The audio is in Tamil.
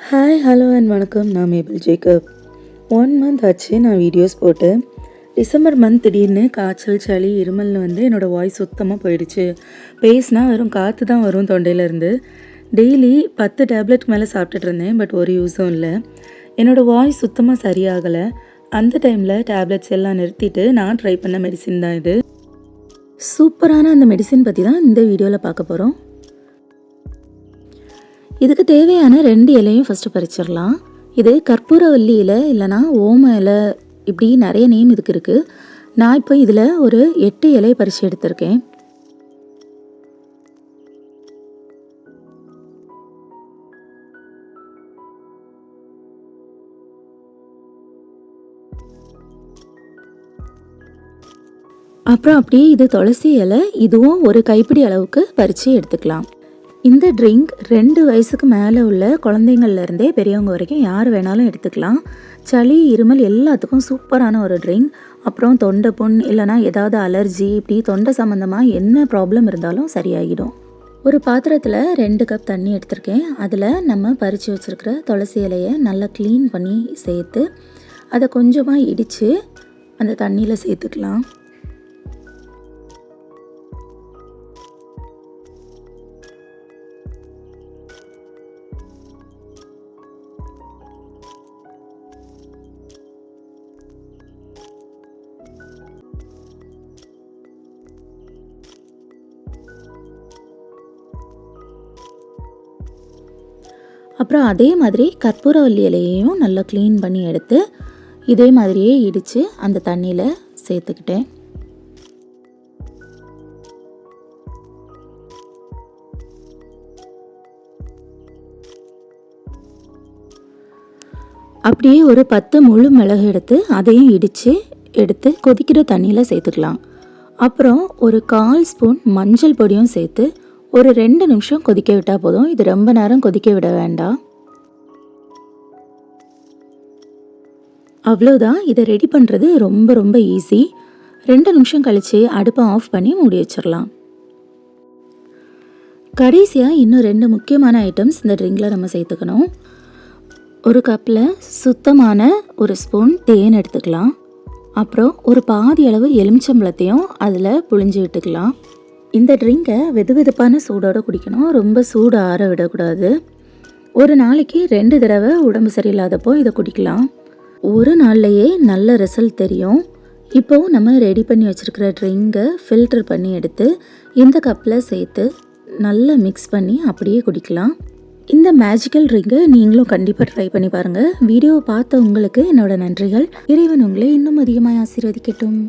ஹாய் ஹலோ அண்ட் வணக்கம். நான் மேபிள் ஜேக்கப். 1 மந்த் ஆச்சு நான் வீடியோஸ் போட்டு. டிசம்பர் மந்த் திடீர்னு காய்ச்சல், சளி, இருமல்னு என்னோடய வாய்ஸ் சுத்தமாக போயிடுச்சு. பேசினா வெறும் காற்று தான் வரும் தொண்டையிலேருந்து. டெய்லி 10 டேப்லெட் மேலே சாப்பிட்டுட்டு இருந்தேன். பட் ஒரு யூஸும் இல்லை. என்னோடய வாய்ஸ் சுத்தமாக சரியாகலை. அந்த டைமில் டேப்லெட்ஸ் எல்லாம் நிறுத்திட்டு நான் ட்ரை பண்ண மெடிசின் தான் இது. சூப்பரான அந்த மெடிசின் பற்றி தான் இந்த வீடியோவில் பார்க்க போகிறோம். இதுக்கு தேவையான 2 இலையும் ஃபஸ்ட்டு பறிச்சிடலாம். இது கற்பூரவல்லி இலை இல்லைனா ஓம இலை, இப்படி நிறைய நேம் இதுக்கு இருக்குது. நான் இப்போ இதில் ஒரு 8 இலையை பறித்து எடுத்திருக்கேன். அப்புறம் அப்படியே இது துளசி இலை, இதுவும் ஒரு கைப்பிடி அளவுக்கு பறித்து எடுத்துக்கலாம். இந்த ட்ரிங்க் 2 வயசுக்கு மேலே உள்ள குழந்தைங்கள்லேருந்தே பெரியவங்க வரைக்கும் யார் வேணாலும் எடுத்துக்கலாம். சளி, இருமல் எல்லாத்துக்கும் சூப்பரான ஒரு ட்ரிங்க். அப்புறம் தொண்டை புண் இல்லைனா ஏதாவது அலர்ஜி, இப்படி தொண்டை சம்மந்தமாக என்ன ப்ராப்ளம் இருந்தாலும் சரியாகிடும். ஒரு பாத்திரத்தில் 2 கப் தண்ணி எடுத்திருக்கேன். அதில் நம்ம பறித்து வச்சுருக்கிற துளசி இலையை நல்லா க்ளீன் பண்ணி சேர்த்து அதை கொஞ்சமாக இடித்து அந்த தண்ணியில் சேர்த்துக்கலாம். அப்புறம் அதே மாதிரி கற்பூரவல்லி இலையையும் நல்லா க்ளீன் பண்ணி எடுத்து இதே மாதிரியே இடித்து அந்த தண்ணியில் சேர்த்துக்கிட்டேன். அப்படியே ஒரு 10 முழு மிளகு எடுத்து அதையும் எடுத்து கொதிக்கிற தண்ணியில் சேர்த்துக்கலாம். அப்புறம் ஒரு 1/4 ஸ்பூன் மஞ்சள் பொடியும் சேர்த்து ஒரு 2 நிமிஷம் கொதிக்க விட்டால் போதும். இது ரொம்ப நேரம் கொதிக்க விட வேண்டாம். அவ்வளோதான். இதை ரெடி பண்ணுறது ரொம்ப ரொம்ப ஈஸி. 2 நிமிஷம் கழித்து அடுப்பை ஆஃப் பண்ணி மூடி வச்சிடலாம். கடைசியாக இன்னும் 2 முக்கியமான ஐட்டம்ஸ் இந்த ட்ரிங்கில் நம்ம சேர்த்துக்கணும். ஒரு கப்பில் சுத்தமான ஒரு ஸ்பூன் தேன் எடுத்துக்கலாம். அப்புறம் ஒரு பாதி அளவு எலுமிச்சம்பழத்தையும் அதில் புழிஞ்சு விட்டுக்கலாம். இந்த ட்ரிங்கை வெதுவெதுப்பான சூடோடு குடிக்கணும். ரொம்ப சூடு ஆற விடக்கூடாது. ஒரு நாளைக்கு 2 தடவை உடம்பு சரியில்லாதப்போ இதை குடிக்கலாம். ஒரு நாள்லையே நல்ல ரிசல்ட் தெரியும். இப்போது நம்ம ரெடி பண்ணி வச்சுருக்கிற ட்ரிங்கை ஃபில்டர் பண்ணி எடுத்து இந்த கப்பில் சேர்த்து நல்லா மிக்ஸ் பண்ணி அப்படியே குடிக்கலாம். இந்த மேஜிக்கல் ட்ரிங்கை நீங்களும் கண்டிப்பாக ட்ரை பண்ணி பாருங்கள். வீடியோவை பார்த்த உங்களுக்கு என்னோட நன்றிகள். இறைவன் உங்களை இன்னும் அதிகமாக ஆசீர்வதிக்கட்டும்.